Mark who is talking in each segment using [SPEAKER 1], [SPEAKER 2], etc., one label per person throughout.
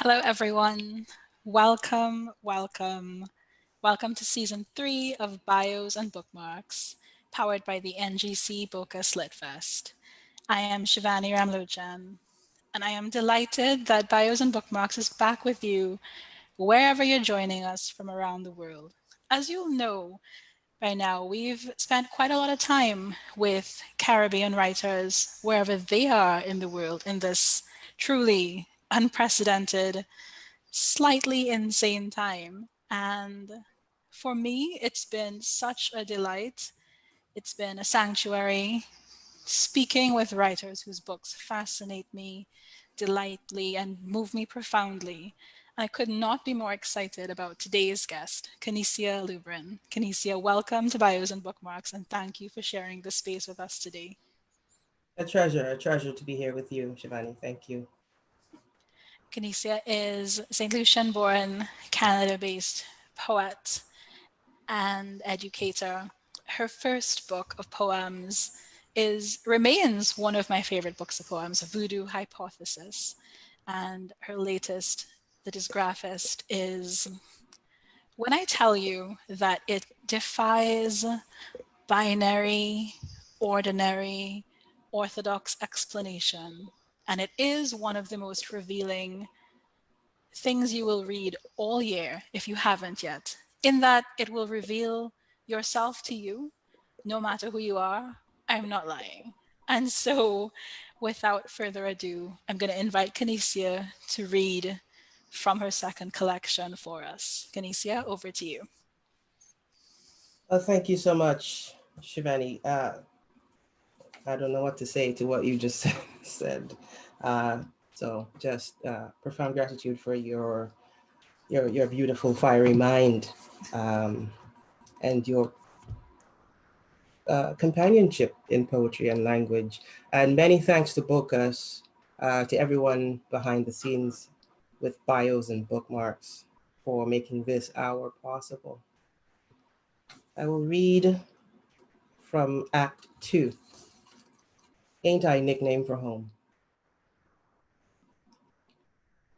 [SPEAKER 1] Hello, everyone. Welcome, welcome, welcome to Season 3 of Bios and Bookmarks, powered by the NGC Bocas Lit Fest. I am Shivani Ramlochan, and I am delighted that Bios and Bookmarks is back with you wherever you're joining us from around the world. As you'll know by now, we've spent quite a lot of time with Caribbean writers wherever they are in the world in this truly unprecedented, slightly insane time. And for me, it's been such a delight. It's been a sanctuary speaking with writers whose books fascinate me, delightly, and move me profoundly. I could not be more excited about today's guest, Canisia Lubrin. Canisia, welcome to Bios and Bookmarks, and thank you for sharing this space with us today.
[SPEAKER 2] A treasure to be here with you, Shivani. Thank you.
[SPEAKER 1] Canisia is St. Lucian born, Canada based poet and educator. Her first book of poems remains one of my favorite books of poems, Voodoo Hypothesis. And her latest, The Dysgraphxst, is when I tell you that it defies binary, ordinary, orthodox explanation. And it is one of the most revealing things you will read all year if you haven't yet, in that it will reveal yourself to you, no matter who you are. I'm not lying. And so, without further ado, I'm going to invite Canisia to read from her second collection for us. Canisia, over to you.
[SPEAKER 2] Thank you so much, Shivani. I don't know what to say to what you just said. Uh, so just profound gratitude for your beautiful, fiery mind, um, and your companionship in poetry and language. And many thanks to Bocas, to everyone behind the scenes with bios and bookmarks for making this hour possible. I will read from Act 2, Ain't I Nickname for Home.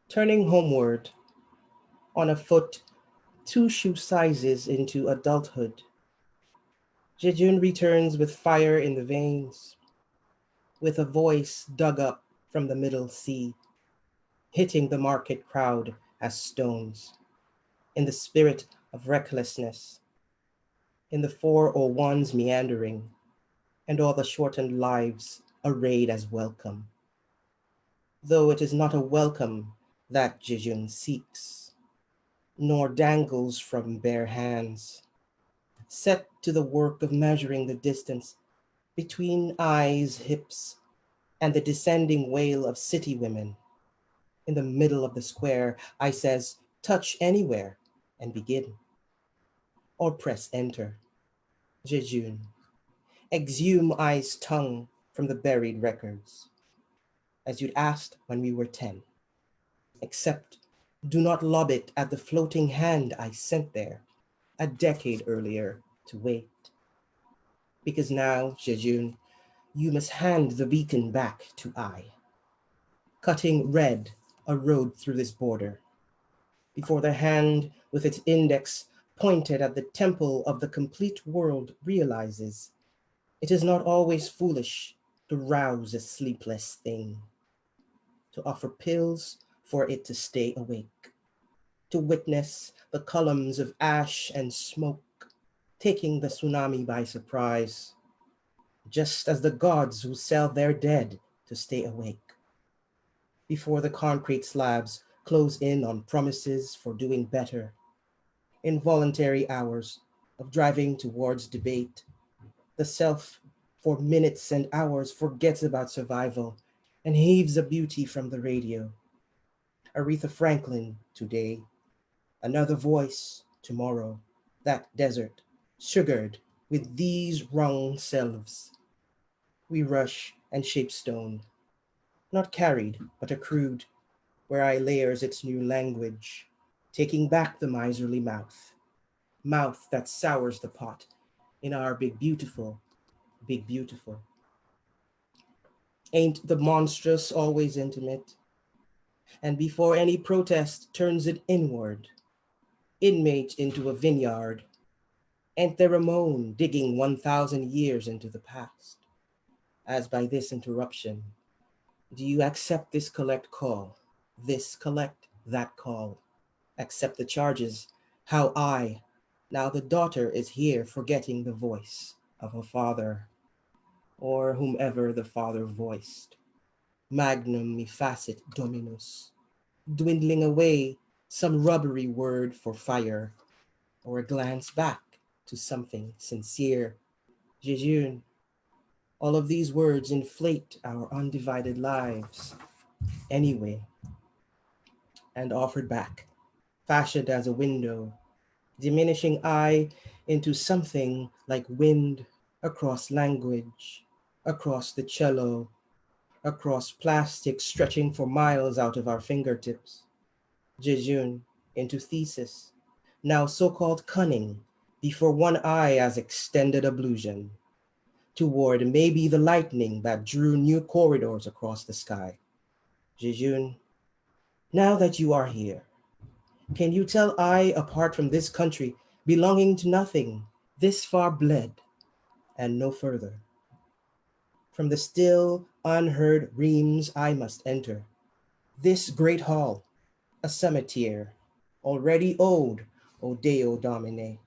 [SPEAKER 2] Turning homeward, on a foot 2 shoe sizes into adulthood, Jejun returns with fire in the veins, with a voice dug up from the middle sea, hitting the market crowd as stones, in the spirit of recklessness, in the 401s meandering, and all the shortened lives arrayed as welcome. Though it is not a welcome that Jejun seeks, nor dangles from bare hands, set to the work of measuring the distance between eyes, hips, and the descending wail of city women. In the middle of the square, I says, touch anywhere and begin, or press enter. Jejun, exhume I's tongue from the buried records, as you'd asked when we were 10. Except do not lob it at the floating hand I sent there a decade earlier to wait. Because now, Jejun, you must hand the beacon back to I, cutting red a road through this border, before the hand with its index pointed at the temple of the complete world realizes it is not always foolish to rouse a sleepless thing, to offer pills for it to stay awake, to witness the columns of ash and smoke taking the tsunami by surprise, just as the gods who sell their dead to stay awake, before the concrete slabs close in on promises for doing better, involuntary hours of driving towards debate, the self for minutes and hours forgets about survival and heaves a beauty from the radio. Aretha Franklin today, another voice tomorrow, that desert, sugared with these wrung selves. We rush and shape stone, not carried, but accrued, where I layers its new language, taking back the miserly mouth, mouth that sours the pot in our big beautiful, big beautiful. Ain't the monstrous always intimate? and before any protest turns it inward, inmate into a vineyard, Entheramone digging 1,000 years into the past. As by this interruption, do you accept this collect call, this collect that call, accept the charges, how I, now the daughter is here forgetting the voice of her father, or whomever the father voiced. Magnum me facit dominus, dwindling away some rubbery word for fire, or a glance back to something sincere. Jejune, all of these words inflate our undivided lives anyway, and offered back, fashioned as a window, diminishing I into something like wind across language, across the cello, across plastic stretching for miles out of our fingertips. Jejune into thesis, now so-called cunning, before one eye as extended ablution, toward maybe the lightning that drew new corridors across the sky. Jejune, now that you are here, can you tell I, apart from this country, belonging to nothing, this far bled, and no further? From the still, unheard reams I must enter, this great hall, a cemetery, already owed, O Deo Domine,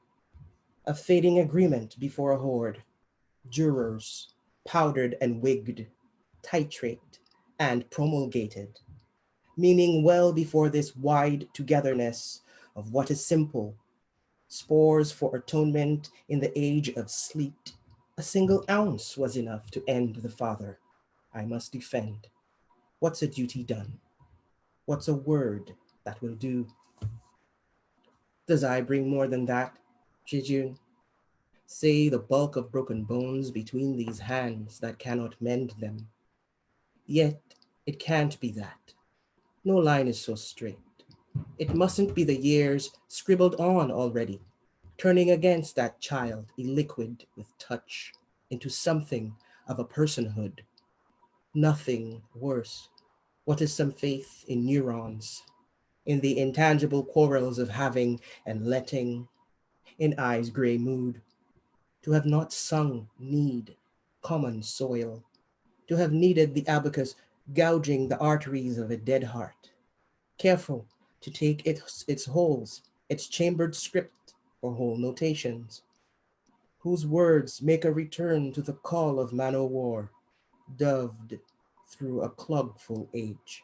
[SPEAKER 2] a fading agreement before a horde, jurors, powdered and wigged, titrate, and promulgated, meaning well before this wide togetherness of what is simple, spores for atonement in the age of sleet. A single ounce was enough to end the father I must defend. What's a duty done? What's a word that will do? Does I bring more than that, Jejune? Say the bulk of broken bones between these hands that cannot mend them. Yet it can't be that. No line is so straight. It mustn't be the years scribbled on already, turning against that child illiquid with touch into something of a personhood. Nothing worse. What is some faith in neurons, in the intangible quarrels of having and letting, in eyes gray mood, to have not sung need, common soil, to have needed the abacus gouging the arteries of a dead heart, careful to take its holes, its chambered script or whole notations, whose words make a return to the call of man o' war, doved through a clogful age.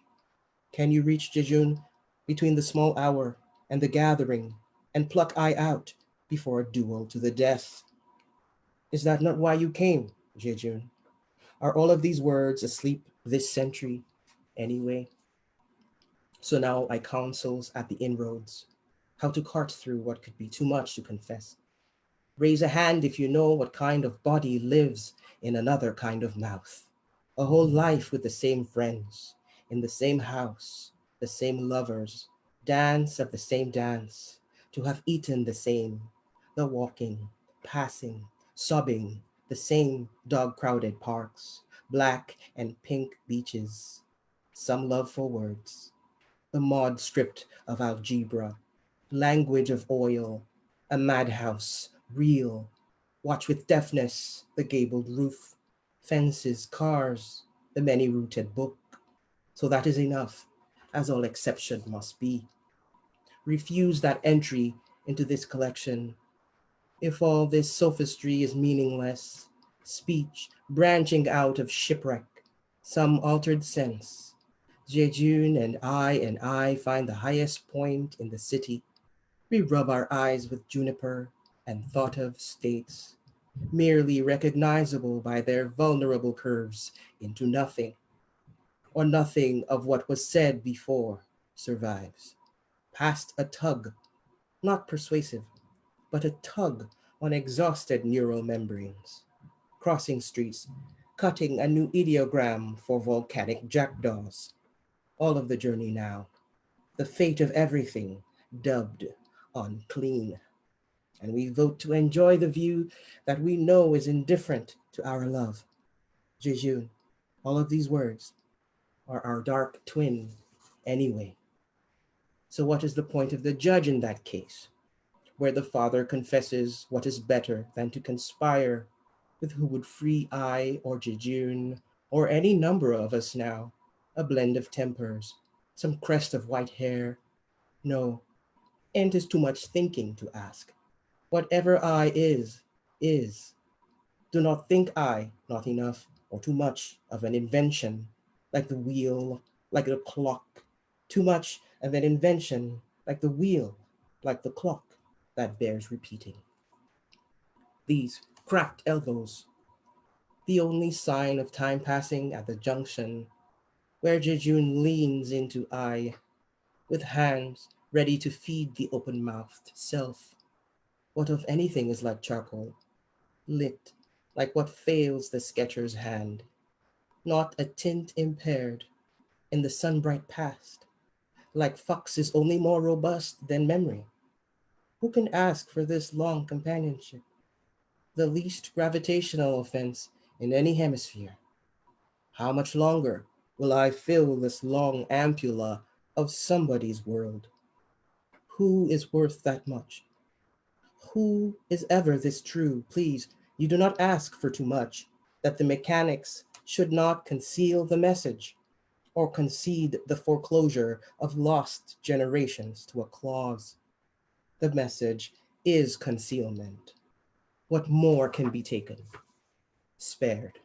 [SPEAKER 2] Can you reach Jejune between the small hour and the gathering, and pluck I out before a duel to the death? Is that not why you came, Jejune? Are all of these words asleep this century anyway? So now I counsels at the inroads, how to cart through what could be too much to confess. Raise a hand if you know what kind of body lives in another kind of mouth. A whole life with the same friends, in the same house, the same lovers, dance of the same dance, to have eaten the same, the walking, passing, sobbing, the same dog-crowded parks, black and pink beaches, some love for words, the mod script of algebra, language of oil, a madhouse, real, watch with deafness the gabled roof, fences, cars, the many-rooted book. So that is enough, as all exception must be. Refuse that entry into this collection. If all this sophistry is meaningless, speech branching out of shipwreck, some altered sense, Jejune and I find the highest point in the city. We rub our eyes with juniper and thought of states, merely recognizable by their vulnerable curves into nothing, or nothing of what was said before survives. Past a tug, not persuasive, but a tug on exhausted neural membranes, crossing streets, cutting a new ideogram for volcanic jackdaws. All of the journey now, the fate of everything dubbed unclean. And we vote to enjoy the view that we know is indifferent to our love. Jejune, all of these words are our dark twin anyway. So, what is the point of the judge in that case, where the father confesses what is better than to conspire with who would free I or Jejune or any number of us now, a blend of tempers, some crest of white hair? No, and 'tis too much thinking to ask. Whatever I is, is. Do not think I not enough or too much of an invention, like the wheel, like the clock, too much of an invention, like the wheel, like the clock, that bears repeating. These cracked elbows, the only sign of time passing at the junction, where Jejune leans into I, with hands ready to feed the open-mouthed self. What of anything is like charcoal, lit, like what fails the sketcher's hand, not a tint impaired in the sun-bright past, like foxes only more robust than memory. Who can ask for this long companionship, the least gravitational offense in any hemisphere? How much longer will I fill this long ampulla of somebody's world? Who is worth that much? Who is ever this true? Please, you do not ask for too much, that the mechanics should not conceal the message, or concede the foreclosure of lost generations to a clause. The message is concealment. What more can be taken? Spared.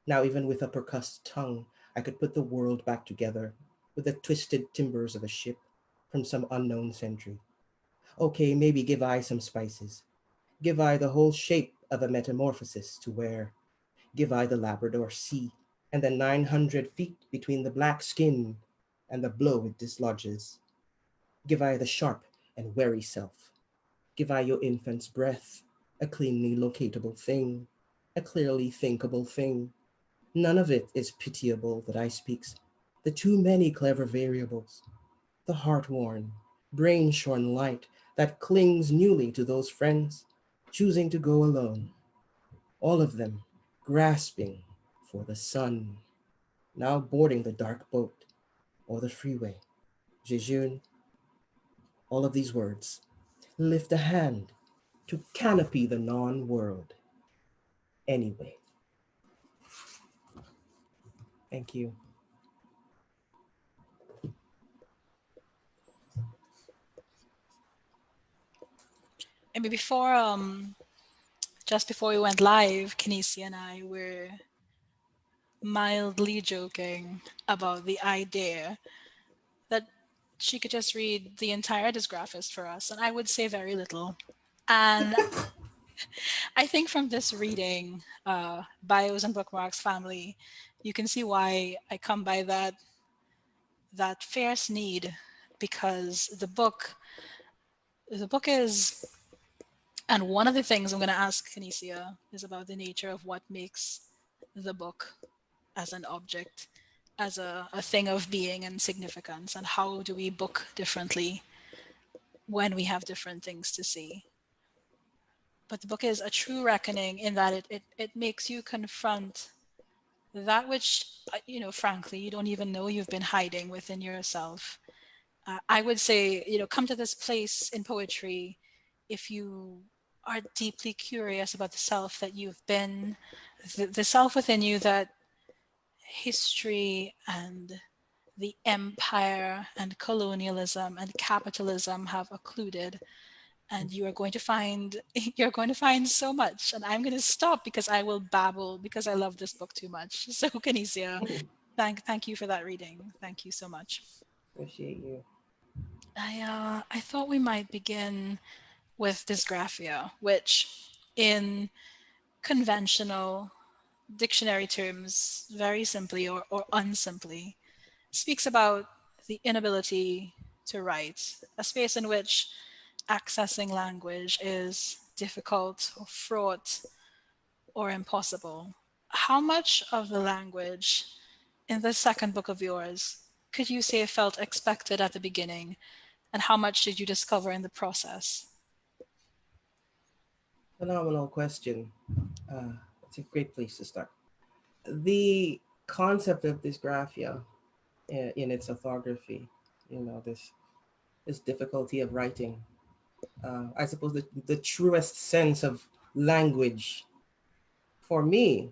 [SPEAKER 2] Now, even with a percussed tongue, I could put the world back together with the twisted timbers of a ship from some unknown century. Okay, maybe give I some spices. Give I the whole shape of a metamorphosis to wear. Give I the Labrador Sea and the 900 feet between the black skin and the blow it dislodges. Give I the sharp and wary self. Give I your infant's breath, a cleanly locatable thing, a clearly thinkable thing. None of it is pitiable that I speaks. The too many clever variables, the heart-worn, brain-shorn light that clings newly to those friends, choosing to go alone. All of them grasping for the sun, now boarding the dark boat or the freeway. Jejune, all of these words, lift a hand to canopy the non-world. Anyway, thank you.
[SPEAKER 1] Maybe just before we went live, Canisia and I were mildly joking about the idea that she could just read the entire Dysgraphxst for us, and I would say very little. And I think from this reading, Bios and Bookmarks family, you can see why I come by that fierce need, because the book is, and one of the things I'm going to ask Canisia is about the nature of what makes the book as an object, as a thing of being and significance, and how do we book differently when we have different things to see. But the book is a true reckoning in that it makes you confront that which, frankly, you don't even know you've been hiding within yourself. I would say, come to this place in poetry if you are deeply curious about the self that you've been, the self within you that history and the empire and colonialism and capitalism have occluded, and you are going to find you're going to find so much. And I'm going to stop because I will babble because I love this book too much. So Canisia, thank you for that reading. Thank you so much.
[SPEAKER 2] Appreciate you.
[SPEAKER 1] I thought we might begin with dysgraphia, which in conventional dictionary terms, very simply or unsimply, speaks about the inability to write, a space in which accessing language is difficult or fraught or impossible. How much of the language in the second book of yours could you say felt expected at the beginning, and how much did you discover in the process?
[SPEAKER 2] Phenomenal question. It's a great place to start. The concept of dysgraphia in its orthography. This difficulty of writing. I suppose the truest sense of language for me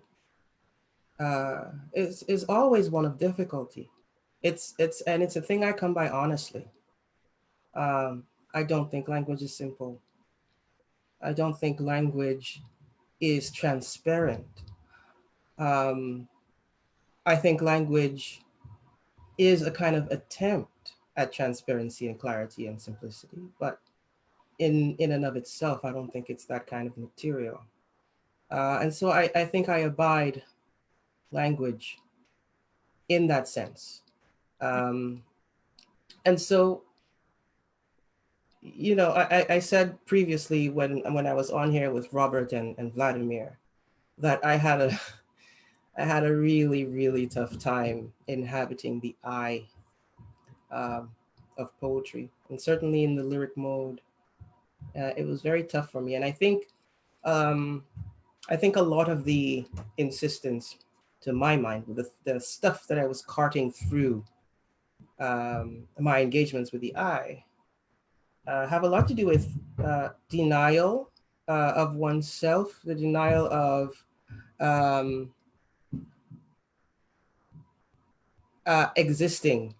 [SPEAKER 2] is always one of difficulty. It's a thing I come by honestly. Um, I don't think language is simple. I don't think language is transparent. Um, I think language is a kind of attempt at transparency and clarity and simplicity, but in and of itself, I don't think it's that kind of material. And so I think I abide language in that sense. Um, and so, I said previously when I was on here with Robert and Vladimir that I had a really, really tough time inhabiting the I um, of poetry, and certainly in the lyric mode, it was very tough for me. And um, I think a lot of the insistence, to my mind, the stuff that I was carting through my engagements with the I, have a lot to do with denial of oneself, the denial of um, existing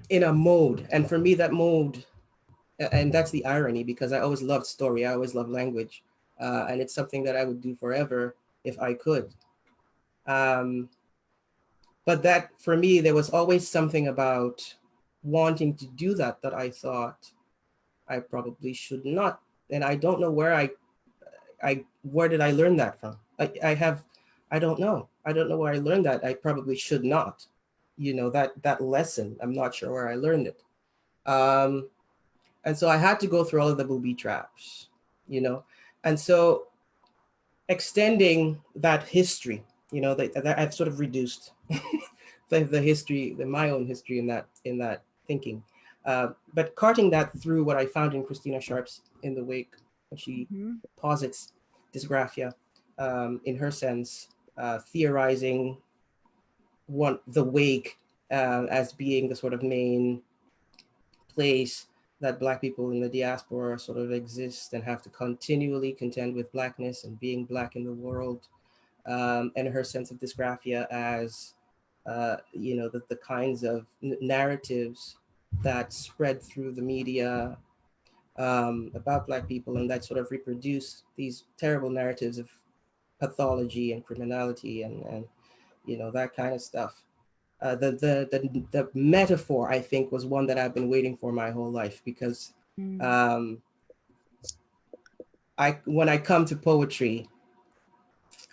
[SPEAKER 2] in a mode. And for me, that mode, and that's the irony, because I always loved story, I always loved language, and it's something that I would do forever if I could. Um, but that for me, there was always something about wanting to do that I thought I probably should not. And I don't know where did I learn that from? I don't know. I don't know where I learned that. I probably should not. That lesson. I'm not sure where I learned it. Um, and so I had to go through all of the booby traps. You know, and so extending that history. That I've sort of reduced the history, my own history in that thinking. But carting that through what I found in Christina Sharp's In the Wake, when she
[SPEAKER 1] Mm-hmm.
[SPEAKER 2] posits dysgraphia, in her sense, theorizing the wake as being the sort of main place that Black people in the diaspora sort of exist and have to continually contend with Blackness and being Black in the world, and her sense of dysgraphia as the kinds of narratives that spread through the media about Black people, and that sort of reproduce these terrible narratives of pathology and criminality and that kind of stuff. The metaphor, I think, was one that I've been waiting for my whole life, because um, when I come to poetry,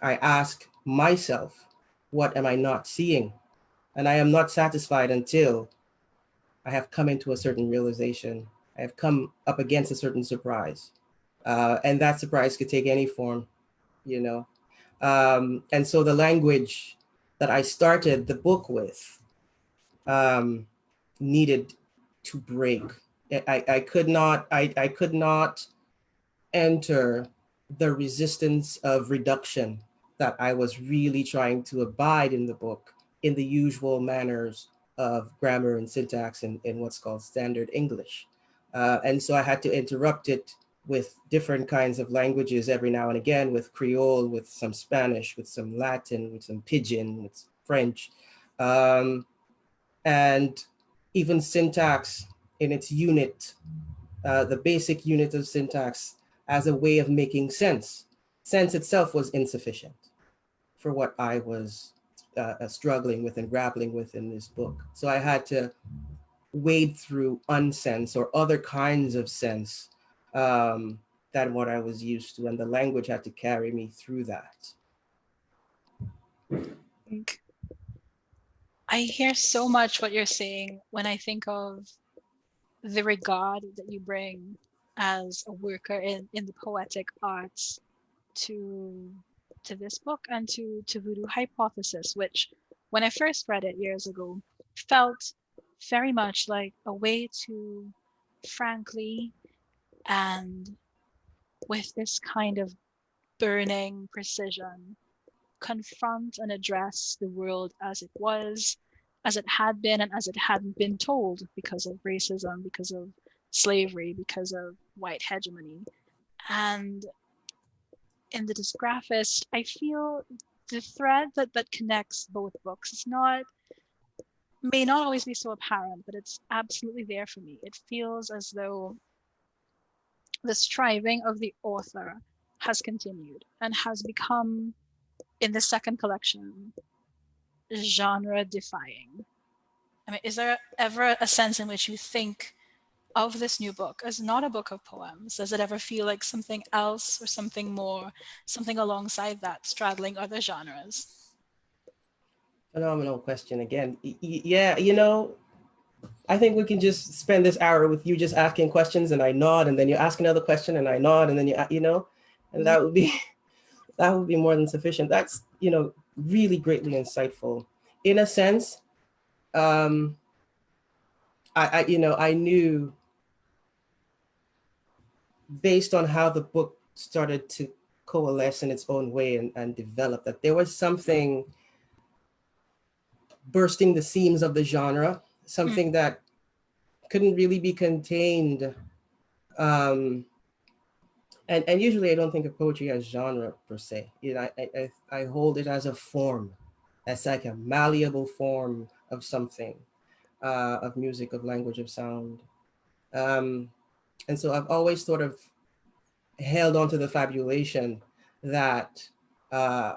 [SPEAKER 2] I ask myself, what am I not seeing? And I am not satisfied until I have come into a certain realization. I have come up against a certain surprise. And that surprise could take any form, you know. And so the language that I started the book with um, needed to break. I could not enter the resistance of reduction that I was really trying to abide in the book in the usual manners of grammar and syntax in what's called standard English. And so I had to interrupt it with different kinds of languages every now and again, with Creole, with some Spanish, with some Latin, with some Pidgin, with French, um, and even syntax in its unit, the basic unit of syntax, as a way of making sense. Sense itself was insufficient for what I was struggling with and grappling with in this book. So I had to wade through unsense or other kinds of sense um, than what I was used to, and the language had to carry me through that.
[SPEAKER 1] Think I hear so much what you're saying when I think of the regard that you bring as a worker in the poetic arts to this book and to Voodoo Hypothesis, which when I first read it years ago felt very much like a way to frankly and with this kind of burning precision confront and address the world as it was as it had been and as it hadn't been told because of racism, because of slavery, because of white hegemony. And in the Dysgraphxst, I feel the thread that connects both books is not may not always be so apparent, but it's absolutely there for me. It feels as though the striving of the author has continued and has become, in the second collection, genre defying. I mean, is there ever a sense in which you think of this new book as not a book of poems? Does it ever feel like something else or something more, something alongside that, straddling other genres?
[SPEAKER 2] Phenomenal question again. Yeah, I think we can just spend this hour with you just asking questions and I nod, and then you ask another question and I nod, and then and that would be that would be more than sufficient. That's really greatly insightful. In a sense, um, I knew based on how the book started to coalesce in its own way and develop that there was something bursting the seams of the genre, something that couldn't really be contained. Um, and usually I don't think of poetry as genre per se. I hold it as a form, as like a malleable form of something, of music, of language, of sound. Um, and so I've always sort of held on to the fabulation that uh,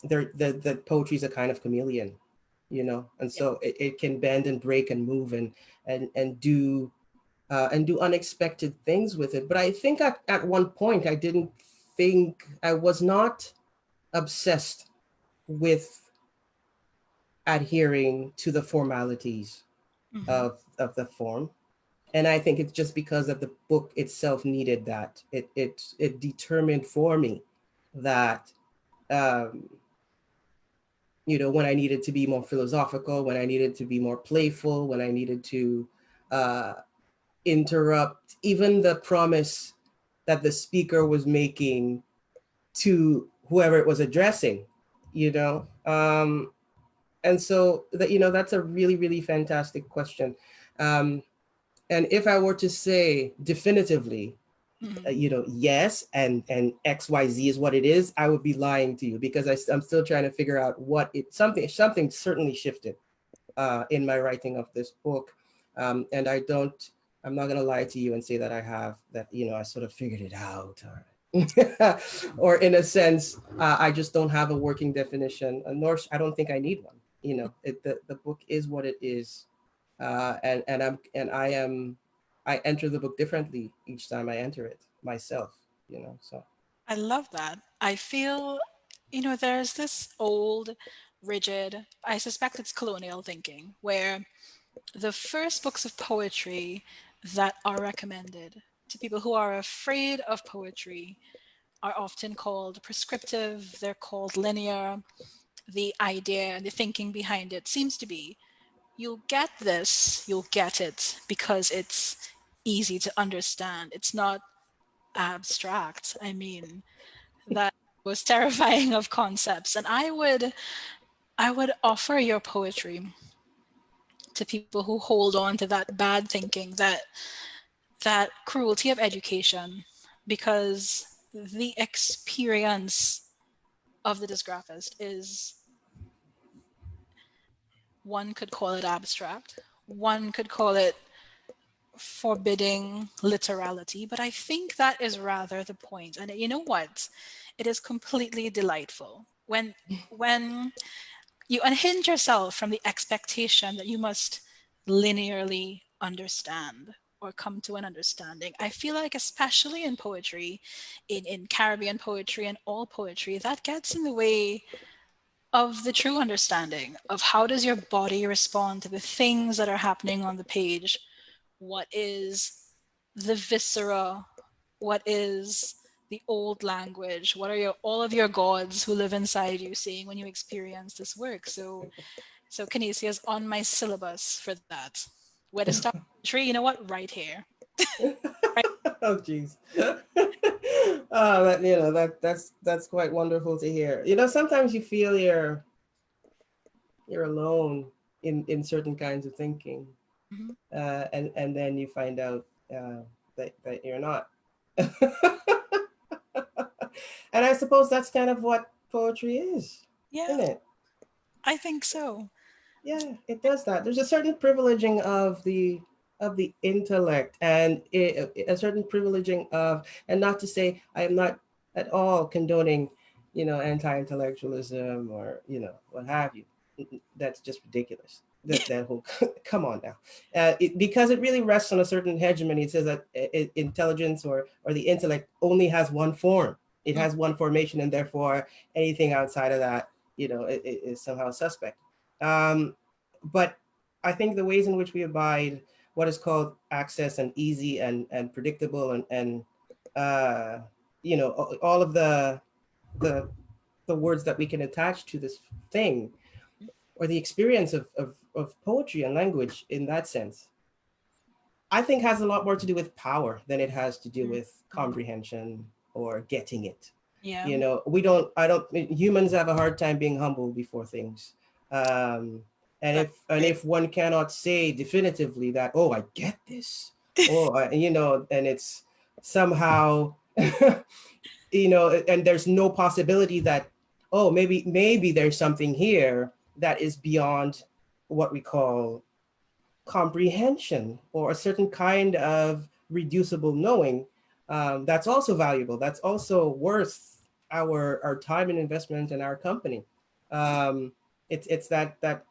[SPEAKER 2] that poetry is a kind of chameleon, and so it can bend and break and move and do unexpected things with it. But I think at one point I didn't think I was not obsessed with adhering to the formalities
[SPEAKER 1] Mm-hmm.
[SPEAKER 2] of the form. And I think it's just because of the book itself needed that. It determined for me that um, when I needed to be more philosophical, when I needed to be more playful, when I needed to uh, interrupt even the promise that the speaker was making to whoever it was addressing, you know. And so that's a really really fantastic question. Um, and if I were to say definitively,
[SPEAKER 1] Mm-hmm.
[SPEAKER 2] yes, and XYZ is what it is, I would be lying to you because I'm still trying to figure out what it something certainly shifted in my writing of this book. And I'm not going to lie to you and say that I have that, I sort of figured it out, or in a sense, I just don't have a working definition, nor I don't think I need one. The book is what it is. I enter the book differently each time I enter it myself, so.
[SPEAKER 1] I love that. I feel, there's this old, rigid, I suspect it's colonial thinking, where the first books of poetry that are recommended to people who are afraid of poetry are often called prescriptive, they're called linear. The idea, the thinking behind it seems to be you'll get this, you'll get it because it's easy to understand. It's not abstract. I mean, that was terrifying of concepts. And I would offer your poetry to people who hold on to that bad thinking, that cruelty of education, because the experience of the dysgraphist is, one could call it abstract, one could call it forbidding literality, but I think that is rather the point. And you know what? It is completely delightful when you unhinge yourself from the expectation that you must linearly understand or come to an understanding. I feel like, especially in poetry, in Caribbean poetry and all poetry, that gets in the way of the true understanding of how does your body respond to the things that are happening on the page. What is the viscera? What is the old language? What are all of your gods who live inside you seeing when you experience this work? So Canisia is on my syllabus for that. Where to start poetry? You know what? Right here. Right.
[SPEAKER 2] Oh geez. That's quite wonderful to hear. Sometimes you feel you're alone in certain kinds of thinking,
[SPEAKER 1] Mhm.
[SPEAKER 2] and then you find out that you're not. And I suppose that's kind of what poetry is,
[SPEAKER 1] Yeah,
[SPEAKER 2] isn't it?
[SPEAKER 1] I think so.
[SPEAKER 2] Yeah, it does that. There's a certain privileging of the intellect, and a certain privileging of, and not to say I am not at all condoning, anti-intellectualism or what have you. That's just ridiculous. That whole come on now, because it really rests on a certain hegemony. It says that intelligence or the intellect only has one form. It
[SPEAKER 1] Mm,
[SPEAKER 2] has one formation, and therefore anything outside of that, is somehow suspect. Um, but I think the ways in which we abide what is called access and easy and predictable and uh, all of the the words that we can attach to this thing or the experience of poetry and language in that sense, I think has a lot more to do with power than it has to do
[SPEAKER 1] mm,
[SPEAKER 2] with
[SPEAKER 1] mm.
[SPEAKER 2] comprehension or getting it.
[SPEAKER 1] Yeah,
[SPEAKER 2] We don't, I don't, humans have a hard time being humble before things. Um, and
[SPEAKER 1] that's great.
[SPEAKER 2] if one cannot say definitively that, oh, I get this, oh, and it's somehow, and there's no possibility that, oh, maybe there's something here that is beyond what we call comprehension or a certain kind of reducible knowing, that's also valuable. That's also worth our time and investment in our company. Um, it's that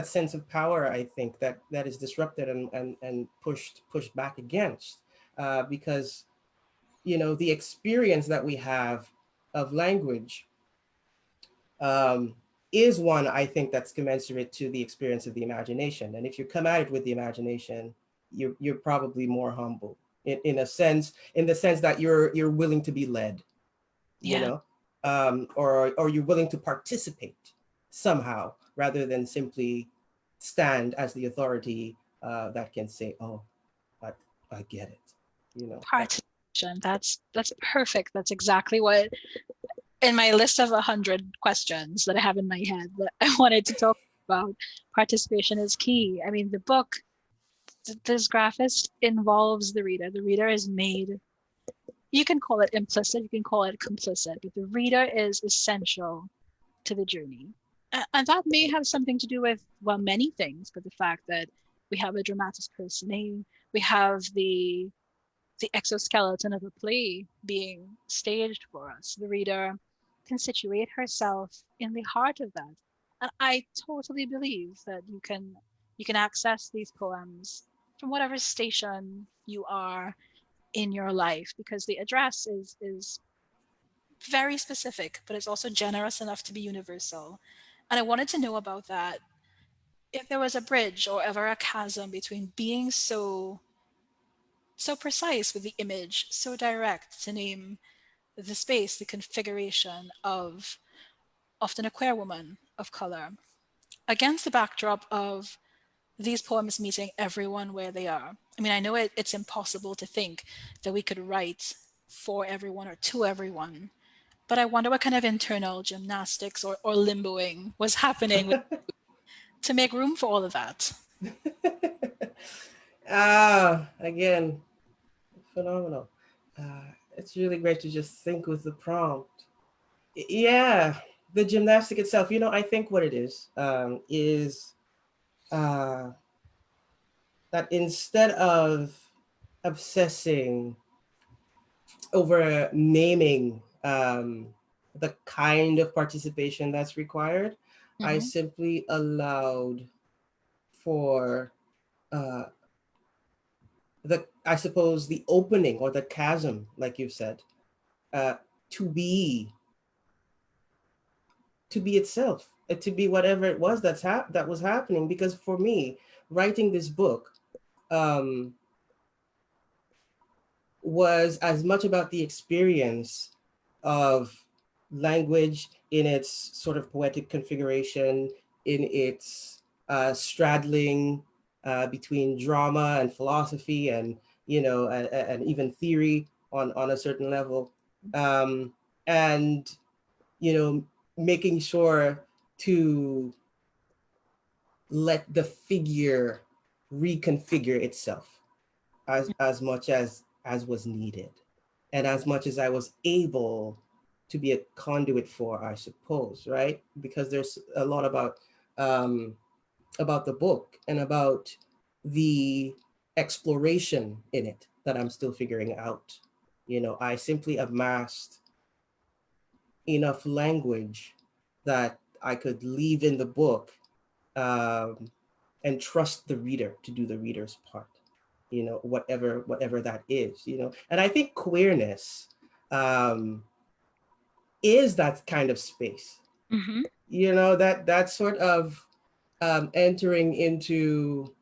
[SPEAKER 2] sense of power, I think, that is disrupted and pushed back against, because the experience that we have of language, um, is one, I think, that's commensurate to the experience of the imagination. And if you come at it with the imagination, you're probably more humble in a sense, in the sense that you're willing to be led, you
[SPEAKER 1] Yeah,
[SPEAKER 2] know, or you're willing to participate somehow rather than simply stand as the authority, that can say, "Oh, I, I get it," that.
[SPEAKER 1] participation. That's perfect. That's exactly what in my list of 100 questions that I have in my head that I wanted to talk about. Participation is key. I mean, the book, this graphist involves the reader. The reader is made, you can call it implicit, you can call it complicit, but the reader is essential to the journey. And that may have something to do with, well, many things, but the fact that we have a dramatis personae, we have the exoskeleton of a play being staged for us. The reader can situate herself in the heart of that. And I totally believe that you can access these poems from whatever station you are in your life because the address is very specific, but it's also generous enough to be universal. And I wanted to know about that. If there was a bridge or ever a chasm between being so precise with the image, so direct to name the space, the configuration of often a queer woman of color, against the backdrop of these poems meeting everyone where they are. I mean, I know it's impossible to think that we could write for everyone or to everyone, but I wonder what kind of internal gymnastics or limboing was happening to make room for all of that.
[SPEAKER 2] Again, phenomenal. It's really great to just think with the prompt. Yeah, the gymnastic itself. I think what it is uh, that instead of obsessing over naming, the kind of participation that's required, I
[SPEAKER 1] Mm-hmm.
[SPEAKER 2] simply allowed for, uh, I suppose, the opening or the chasm, like you said, uh, to be to be itself, to be whatever it was that was happening. Because for me, writing this book, um, was as much about the experience of language in its sort of poetic configuration, in its straddling between drama and philosophy and and even theory on a certain level, um, and you know making sure to let the figure reconfigure itself as much as was needed, and as much as I was able to be a conduit for, I suppose, right? Because there's a lot um, about the book and about the exploration in it that I'm still figuring out. I simply amassed enough language that I could leave in the book, um, and trust the reader to do the reader's part. Whatever that is. And I think queerness um, is that kind of space.
[SPEAKER 1] Mm-hmm.
[SPEAKER 2] That sort of entering into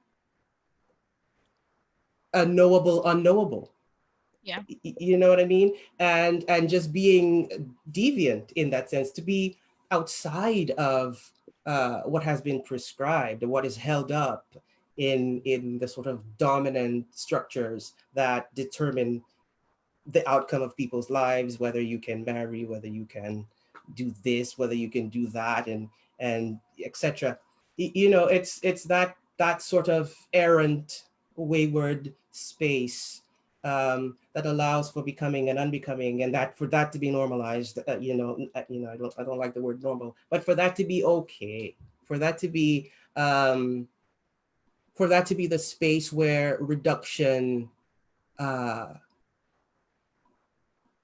[SPEAKER 2] a knowable unknowable.
[SPEAKER 1] Yeah.
[SPEAKER 2] You know what I mean? And just being deviant in that sense, to be outside of what has been prescribed, what is held up in the sort of dominant structures that determine the outcome of people's lives, whether you can marry, whether you can do this, whether you can do that, and etc. It's that sort of errant, wayward space that allows for becoming and unbecoming, and that for that to be normalized. I don't like the word normal, but for that to be okay, for that to be the space where reduction, uh,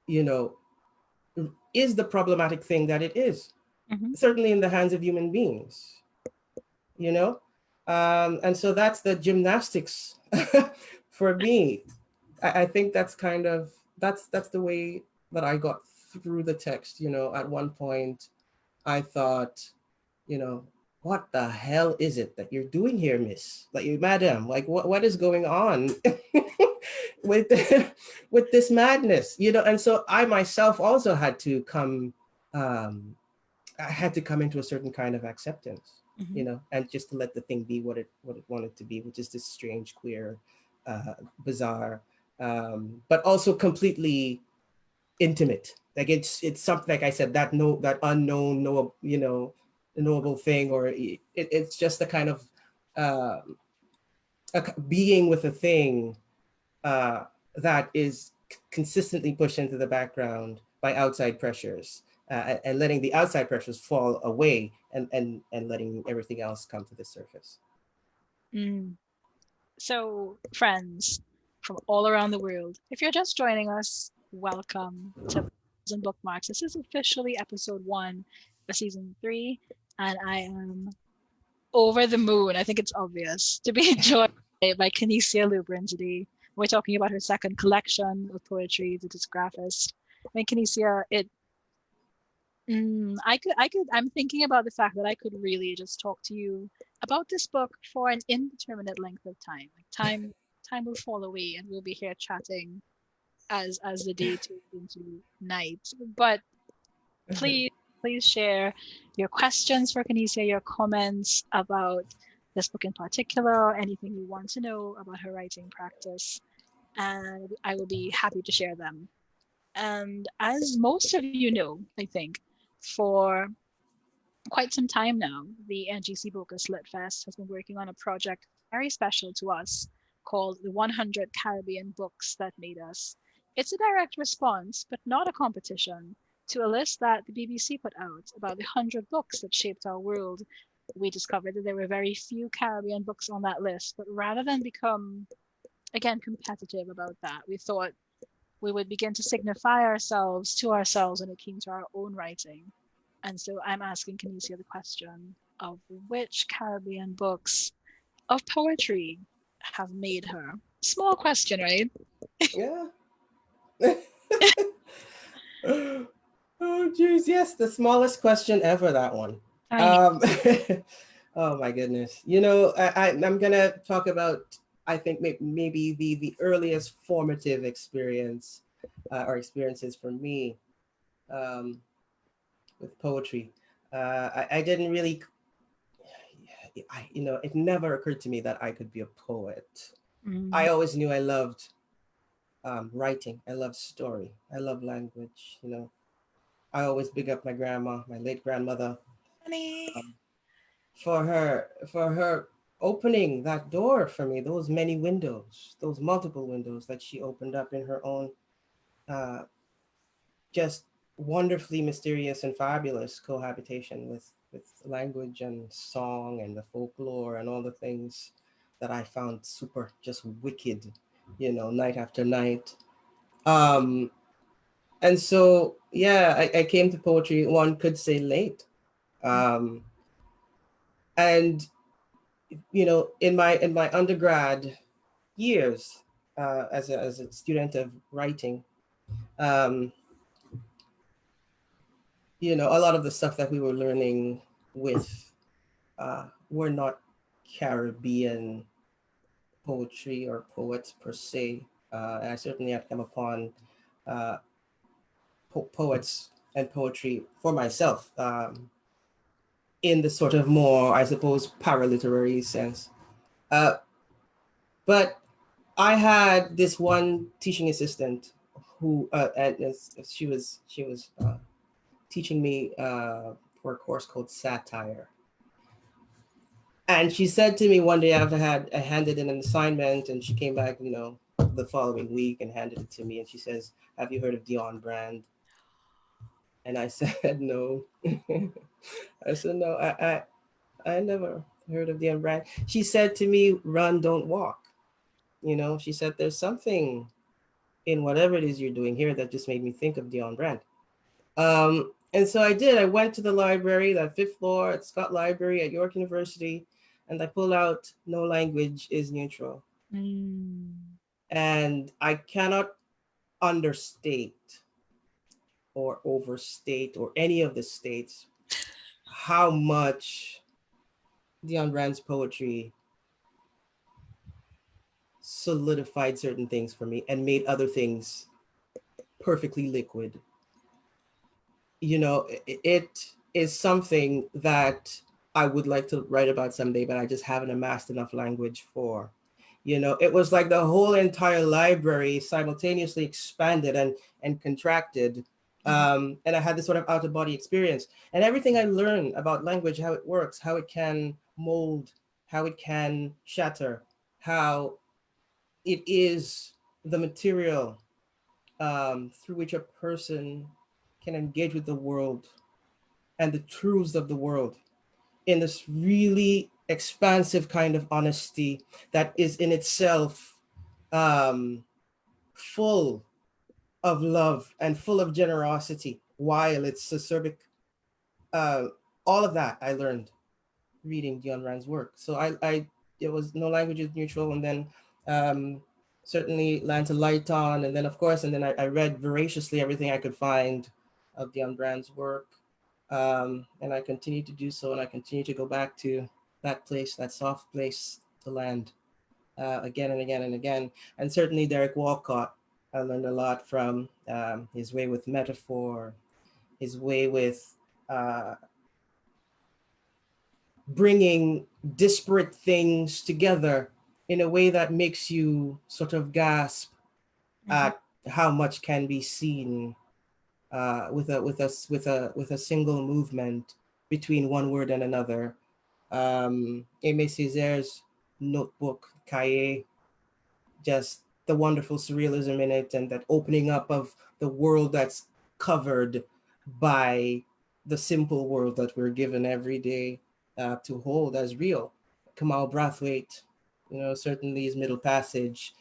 [SPEAKER 2] you know, is the problematic thing that it is,
[SPEAKER 1] Mm-hmm.
[SPEAKER 2] certainly in the hands of human beings, you know? And so that's the gymnastics for me. I think that's kind of, that's the way that I got through the text. At one point I thought, you know, what the hell is it that you're doing here, miss? Like, you, madam, like what is going on with with this madness? And so I myself also had to come, um, I had to come into a certain kind of acceptance,
[SPEAKER 1] Mm-hmm.
[SPEAKER 2] and just to let the thing be what it wanted to be, which is this strange, queer, bizarre, but also completely intimate. Like, it's something, like I said, that unknown, knowable thing, or it's just a kind of uh, being with a thing uh, that is consistently pushed into the background by outside pressures, and letting the outside pressures fall away, and letting everything else come to the surface.
[SPEAKER 1] Mm. So, friends from all around the world, if you're just joining us, welcome to Bios and Bookmarks. This is officially episode 1 of season 3, and I am over the moon. I think it's obvious to be joined by Canisia Lubrin today. We're talking about her second collection of poetry, the Dysgraphxst. I mean, Canisia, I'm thinking about the fact that I could really just talk to you about this book for an indeterminate length of time. Like, time will fall away, and we'll be here chatting as the day turns into night. But please, please share your questions for Canisia, your comments about this book in particular, anything you want to know about her writing practice, and I will be happy to share them. And as most of you know, I think, for quite some time now, the NGC Bocas Lit Fest has been working on a project very special to us called the 100 Caribbean Books That Made Us. It's a direct response, but not a competition, to a list that the BBC put out about the 100 books that shaped our world. We discovered that there were very few Caribbean books on that list, but rather than become, again, competitive about that, we thought we would begin to signify ourselves to ourselves when it came to our own writing. And so I'm asking Canisia the question of which Caribbean books of poetry have made her. Small question, right?
[SPEAKER 2] Yeah. Oh, geez, yes, the smallest question ever, that one.
[SPEAKER 1] Tiny.
[SPEAKER 2] Um, oh my goodness. I'm gonna talk about, I think, maybe the earliest formative experience, or experiences for me, um, with poetry. I didn't really, it never occurred to me that I could be a poet.
[SPEAKER 1] Mm.
[SPEAKER 2] I always knew I loved writing. I love story. I love language. I always big up my grandma, my late grandmother,
[SPEAKER 1] Honey.
[SPEAKER 2] for her opening that door for me, those many windows, those multiple windows that she opened up in her own uh, just wonderfully mysterious and fabulous cohabitation with language and song and the folklore and all the things that I found super just wicked, night after night. Um, and so yeah, I came to poetry, one could say, late. Um, and in my undergrad years, as a student of writing, um, a lot of the stuff that we were learning with were not Caribbean poetry or poets per se. And I certainly have come upon uh, poets and poetry for myself, in the sort of more, I suppose, paraliterary sense. Uh, but I had this one teaching assistant who, she was teaching me for a course called satire. And she said to me one day after I handed in an assignment, and she came back, the following week and handed it to me, and she says, "Have you heard of Dion Brand?" And I said, "No." I said, "No, I never heard of Dion Brand." She said to me, "Run, don't walk." She said, "There's something in whatever it is you're doing here that just made me think of Dion Brand." And so I did. I went to the library, that fifth floor at Scott Library at York University, and I pulled out No Language is Neutral.
[SPEAKER 1] Mm.
[SPEAKER 2] And I cannot understate or overstate or any of the states how much Dion Rand's poetry solidified certain things for me and made other things perfectly liquid. It is something that I would like to write about someday, but I just haven't amassed enough language for. It was like the whole entire library simultaneously expanded and contracted.
[SPEAKER 1] Mhm.
[SPEAKER 2] And I had this sort of out of body experience. And everything I learned about language, how it works, how it can mold, how it can shatter, how it is the material through which a person can engage with the world and the truths of the world in this really expansive kind of honesty that is in itself um, full of love and full of generosity while it's acerbic. Uh, all of that I learned reading Dion Rand's work. So it was No Language is Neutral, and then um, certainly Land to Light On, and then of course, and then I read voraciously everything I could find of Dion Rand's work, and I continue to do so, and I continue to go back to that place, that soft place to land, again and again and again. And certainly Derek Walcott, I learned a lot from his way with metaphor, his way with uh, bringing disparate things together in a way that makes you sort of gasp
[SPEAKER 1] Mhm.
[SPEAKER 2] at how much can be seen with a single movement between one word and another. Aimé Césaire's notebook, Cahiers, just the wonderful surrealism in it, and that opening up of the world that's covered by the simple world that we're given every day to hold as real. Kamal Brathwaite, certainly his Middle Passage,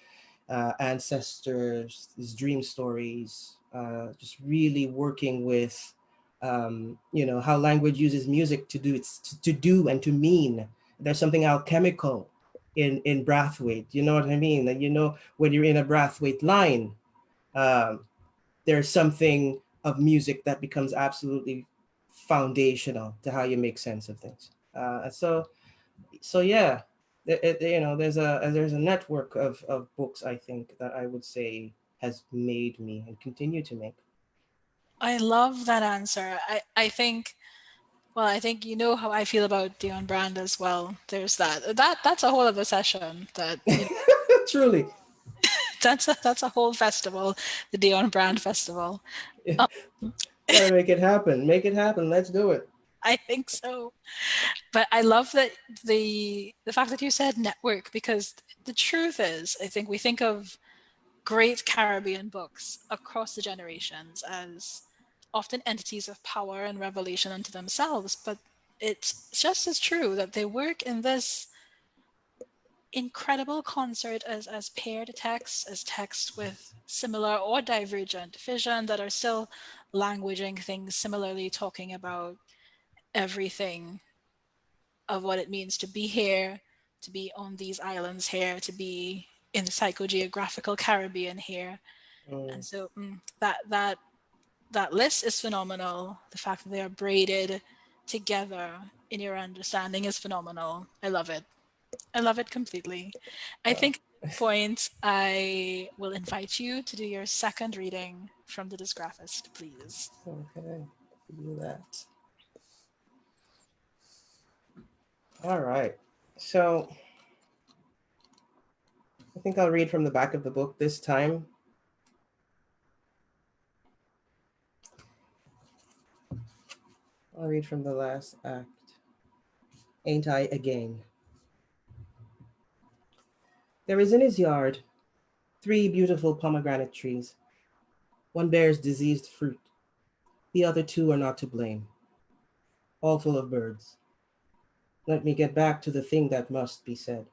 [SPEAKER 2] Ancestors, his dream stories, just really working with, how language uses music to do to do and to mean. There's something alchemical in Brathwaite. You know what I mean? And when you're in a Brathwaite line, um, there's something of music that becomes absolutely foundational to how you make sense of things. So yeah, there's a network of books, I think, that I would say has made me and continue to make.
[SPEAKER 1] I love that answer. I think, well, I think you know how I feel about Dion Brand as well. There's that's a whole other session that
[SPEAKER 2] Truly.
[SPEAKER 1] that's a whole festival, the Dion Brand Festival.
[SPEAKER 2] Gotta make it happen. Make it happen. Let's do it.
[SPEAKER 1] I think so. But I love that the fact that you said network, because the truth is, I think we think of great Caribbean books across the generations as often entities of power and revelation unto themselves, but it's just as true that they work in this incredible concert as paired texts, as texts with similar or divergent vision that are still languaging things similarly, talking about everything of what it means to be here, to be on these islands here, to be in the psychogeographical Caribbean here.
[SPEAKER 2] Mm,
[SPEAKER 1] And so that list is phenomenal. The fact that they are braided together in your understanding is phenomenal. I love it. I love it completely. I
[SPEAKER 2] uh,
[SPEAKER 1] think at this point I will invite you to do your second reading from the Dysgraphxst, please.
[SPEAKER 2] okay, do that. All right. So I think I'll read from the back of the book this time. I'll read from the last act. Ain't I again? There is in his yard 3 beautiful pomegranate trees. One bears diseased fruit. The other 2 are not to blame. All full of birds. Let me get back to the thing that must be said.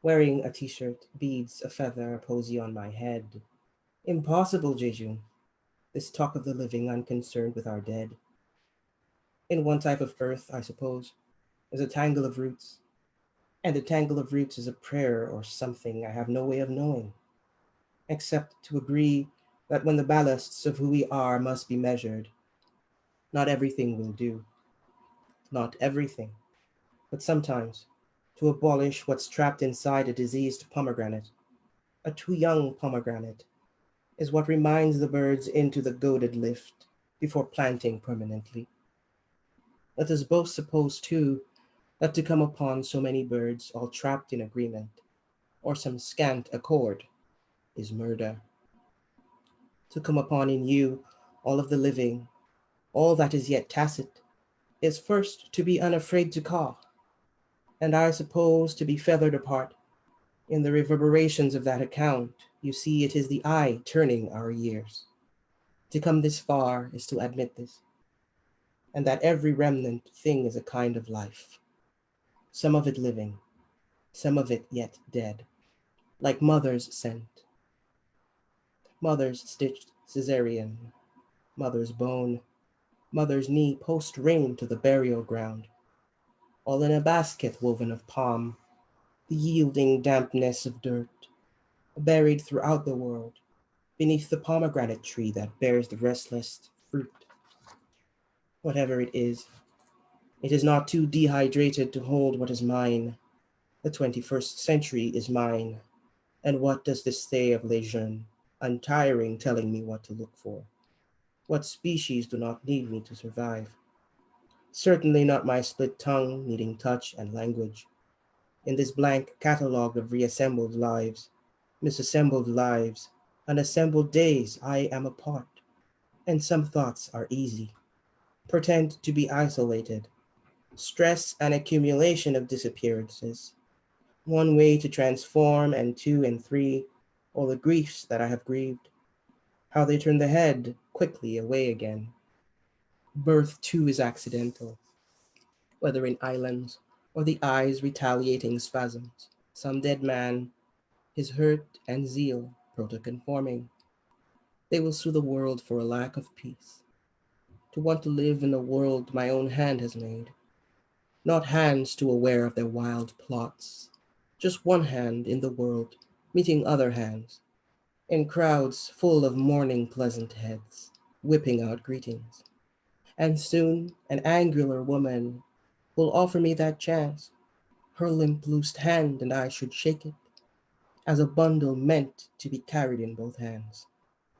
[SPEAKER 2] Wearing a t-shirt, beads, a feather, a posy on my head. Impossible, Jejun. This talk of the living unconcerned with our dead. In one type of earth, I suppose, is a tangle of roots. And the tangle of roots is a prayer or something I have no way of knowing, except to agree that when the ballasts of who we are must be measured, not everything will do. Not everything, but sometimes to abolish what's trapped inside a diseased pomegranate, a too young pomegranate, is what reminds the birds into the goaded lift before planting permanently. Let us both suppose, too, that to come upon so many birds all trapped in agreement, or some scant accord, is murder. To come upon in you all of the living, all that is yet tacit, is first to be unafraid to caw, and I suppose to be feathered apart. In the reverberations of that account, you see it is the eye turning our years. To come this far is to admit this, and that every remnant thing is a kind of life, some of it living, some of it yet dead, like mother's scent, mother's stitched cesarean, mother's bone, mother's knee post ring to the burial ground, all in a basket woven of palm, the yielding dampness of dirt, buried throughout the world, beneath the pomegranate tree that bears the restless fruit. Whatever it is not too dehydrated to hold what is mine. The 21st century is mine. And what does this say of les jeunes, untiring telling me what to look for? What species do not need me to survive? Certainly not my split tongue needing touch and language. In this blank catalogue of reassembled lives, misassembled lives, unassembled days, I am a part. And some thoughts are easy. Pretend to be isolated. Stress and accumulation of disappearances. One way to transform, and 2 and 3, all the griefs that I have grieved. How they turn the head quickly away again. Birth too is accidental, whether in islands or the eyes retaliating spasms. Some dead man, his hurt and zeal proto-conforming. They will sue the world for a lack of peace. To want to live in a world my own hand has made. Not hands too aware of their wild plots. Just one hand in the world, meeting other hands, in crowds full of mourning pleasant heads, whipping out greetings. And soon an angular woman will offer me that chance, her limp loosed hand, and I should shake it, as a bundle meant to be carried in both hands.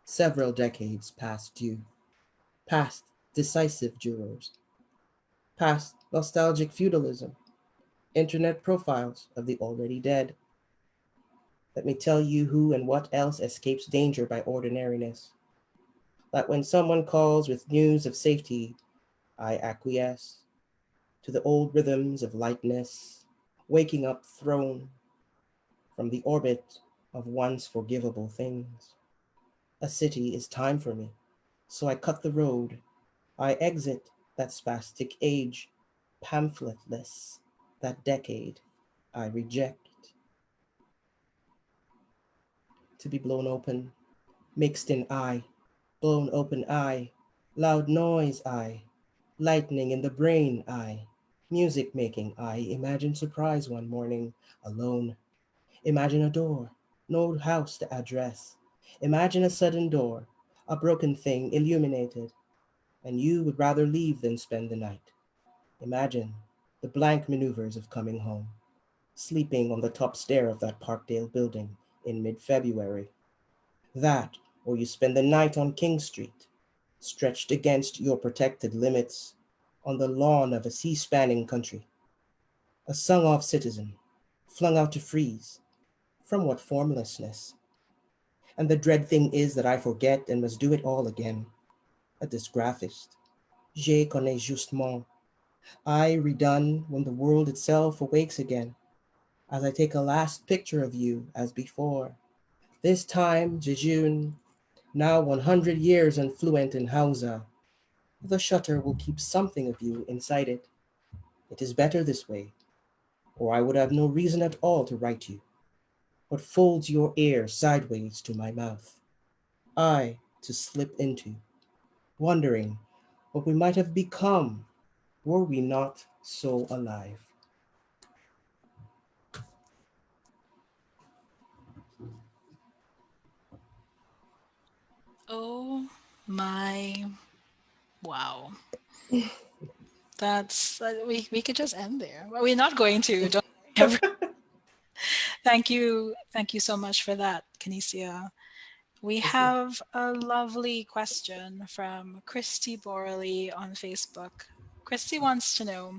[SPEAKER 2] Several decades past due, past decisive jurors, past nostalgic feudalism, internet profiles of the already dead. Let me tell you who and what else escapes danger by ordinariness. That when someone calls with news of safety, I acquiesce to the old rhythms of lightness, waking up thrown from the orbit of once forgivable things. A city is time for me, so I cut the road. I exit that spastic age, pamphletless, that decade I reject, to be blown open, mixed in eye, blown open eye, loud noise eye, lightning in the brain eye, music making eye. Imagine surprise one morning, alone. Imagine a door, no house to address. Imagine a sudden door, a broken thing illuminated, and you would rather leave than spend the night. Imagine the blank maneuvers of coming home, sleeping on the top stair of that Parkdale building in mid February. That, or you spend the night on King Street, stretched against your protected limits, on the lawn of a sea spanning country. A sung off citizen, flung out to freeze. From what formlessness? And the dread thing is that I forget and must do it all again. A Dysgraphxst. Je connais justement. I redone when the world itself awakes again, as I take a last picture of you as before. This time, jejune, now 100 years and fluent in Hausa. The shutter will keep something of you inside it. It is better this way, or I would have no reason at all to write you, but folds your ear sideways to my mouth. I to slip into, wondering what we might have become were we not so alive.
[SPEAKER 1] Oh my, wow. That's we could just end there. Well, we're not going to. Don't worry. Thank you so much for that, Canisia. We
[SPEAKER 2] Thank you.
[SPEAKER 1] have a lovely question from Christy Borley on Facebook. Christy wants to know,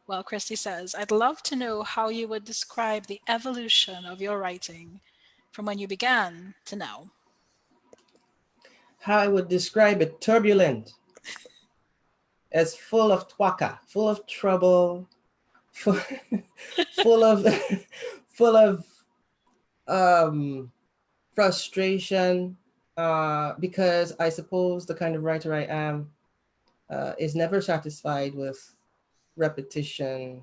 [SPEAKER 1] well, Christy says, I'd love to know how you would describe the evolution of your writing from when you began to now.
[SPEAKER 2] How I would describe it: turbulent, as full of twaka, full of trouble, full, full of full of um, frustration. Because I suppose the kind of writer I am is never satisfied with repetition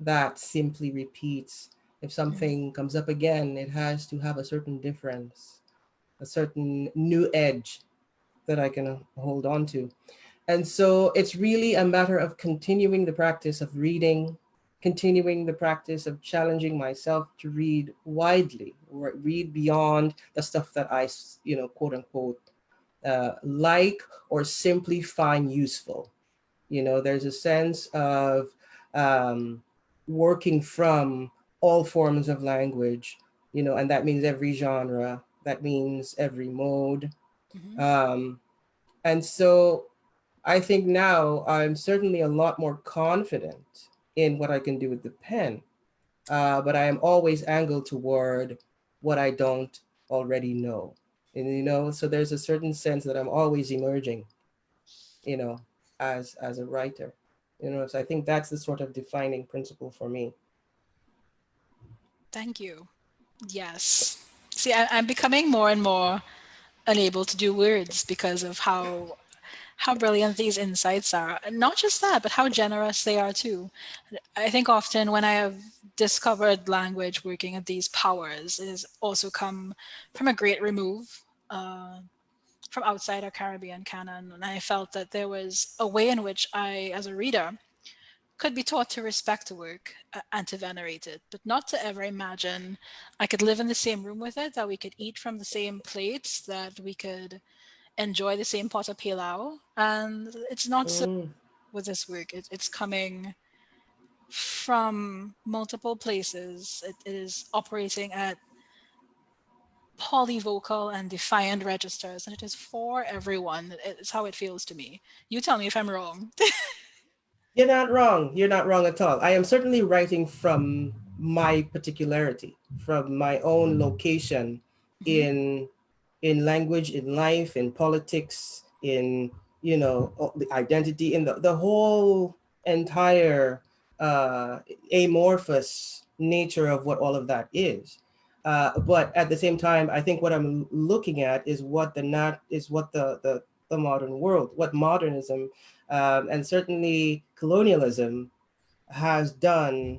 [SPEAKER 2] that simply repeats. If something comes up again, it has to have a certain difference, a certain new edge that I can hold on to. And so it's really a matter of continuing the practice of reading, continuing the practice of challenging myself to read widely, or read beyond the stuff that I, quote unquote, like or simply find useful. There's a sense of um, working from all forms of language, and that means every genre, that means every mode.
[SPEAKER 1] Mm-hmm.
[SPEAKER 2] Um, and so I think now I'm certainly a lot more confident in what I can do with the pen, but I am always angled toward what I don't already know. And so there's a certain sense that I'm always emerging, you know, as a writer. So I think that's the sort of defining principle for me.
[SPEAKER 1] Thank you. Yes. See, I'm becoming more and more unable to do words because of how brilliant these insights are. And not just that, but how generous they are too. I think often when I have discovered language working at these powers, it has also come from a great remove from outside our Caribbean canon. And I felt that there was a way in which I, as a reader, could be taught to respect a work and to venerate it, but not to ever imagine I could live in the same room with it, that we could eat from the same plates, that we could enjoy the same pot of pilau. And it's not so
[SPEAKER 2] Mm.
[SPEAKER 1] with this work. It's coming from multiple places. It is operating at polyvocal and defiant registers, and it is for everyone. It's how it feels to me. You tell me if I'm wrong.
[SPEAKER 2] You're not wrong. You're not wrong at all. I am certainly writing from my particularity, from my own location
[SPEAKER 1] Hmm.
[SPEAKER 2] in in language, in life, in politics, in the identity in the whole entire uh, amorphous nature of what all of that is. But at the same time, I think what I'm looking at is what the not is what the modern world, what modernism, and certainly colonialism has done,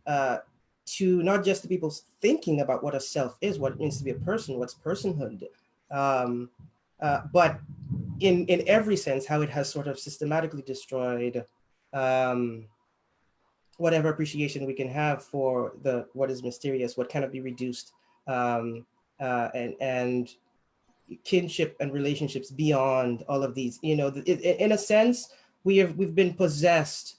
[SPEAKER 2] uh, to not just the people's thinking about what a self is, what it means to be a person, what's personhood, um, but in every sense, how it has sort of systematically destroyed, um, whatever appreciation we can have for the what is mysterious, what cannot be reduced, um, and kinship and relationships beyond all of these. In a sense, we've been possessed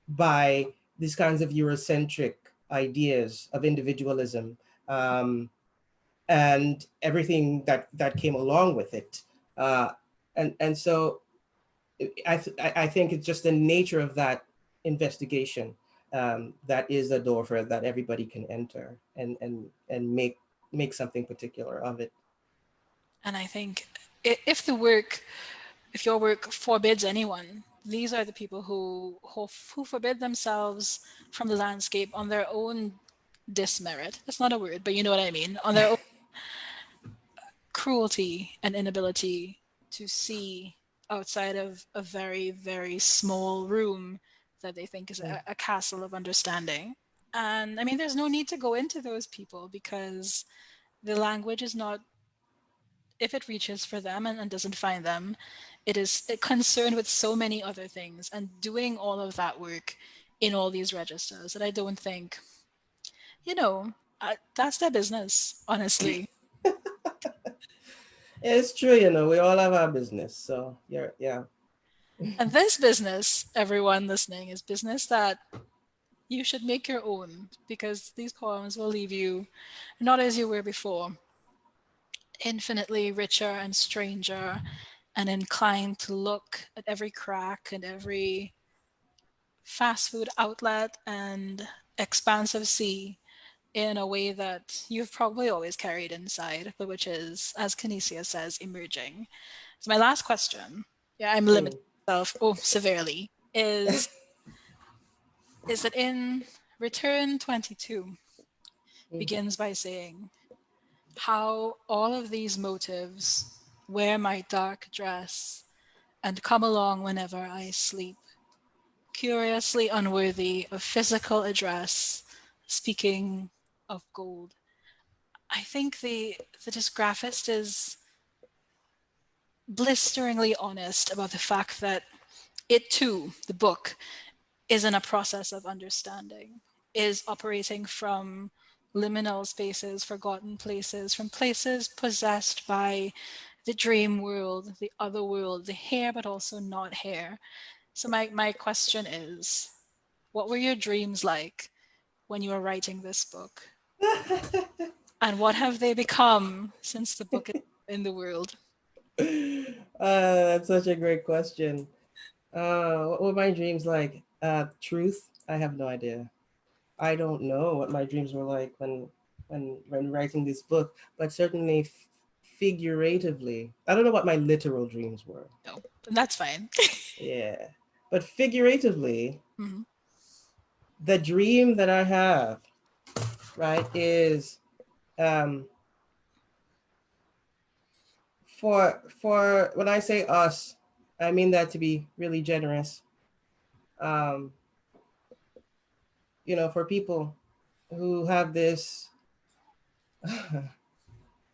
[SPEAKER 2] by these kinds of Eurocentric ideas of individualism, um, and everything that came along with it. Uh, and so I think it's just the nature of that investigation, that is the door for that everybody can enter and make something particular of it.
[SPEAKER 1] And I think if if your work forbids anyone, these are the people who forbid themselves from the landscape on their own dismerit. That's not a word, but you know what I mean. On their own cruelty and inability to see outside of a very, very small room that they think is
[SPEAKER 2] Mm.
[SPEAKER 1] a castle of understanding. And I mean, there's no need to go into those people because the language is not, if it reaches for them and doesn't find them, it is concerned with so many other things and doing all of that work in all these registers that I don't think, you know, that's their business, honestly.
[SPEAKER 2] It's true, we all have our business. So yeah.
[SPEAKER 1] And this business, everyone listening, is business that you should make your own because these poems will leave you not as you were before, infinitely richer and stranger and inclined to look at every crack and every fast food outlet and expansive sea in a way that you've probably always carried inside, but which is, as Canisia says, emerging. So my last question, yeah, I'm
[SPEAKER 2] Mm.
[SPEAKER 1] limiting myself severely, is that in Return 22
[SPEAKER 2] Mm.
[SPEAKER 1] begins by saying how all of these motives wear my dark dress and come along whenever I sleep, curiously unworthy of physical address, speaking of gold. I think the Dysgraphxst is blisteringly honest about the fact that it too, the book, is in a process of understanding, is operating from liminal spaces, forgotten places, from places possessed by the dream world, the other world, the hair, but also not hair. So my question is, what were your dreams like when you were writing this book? And what have they become since the book is in the world?
[SPEAKER 2] That's such a great question. What were my dreams like? Truth, I have no idea. I don't know what my dreams were like when writing this book, but certainly figuratively, I don't know what my literal dreams were.
[SPEAKER 1] No, and that's fine.
[SPEAKER 2] Yeah, but figuratively,
[SPEAKER 1] Mhm.
[SPEAKER 2] the dream that I have, right, is, um, for when I say us, I mean that to be really generous. Um, for people who have this,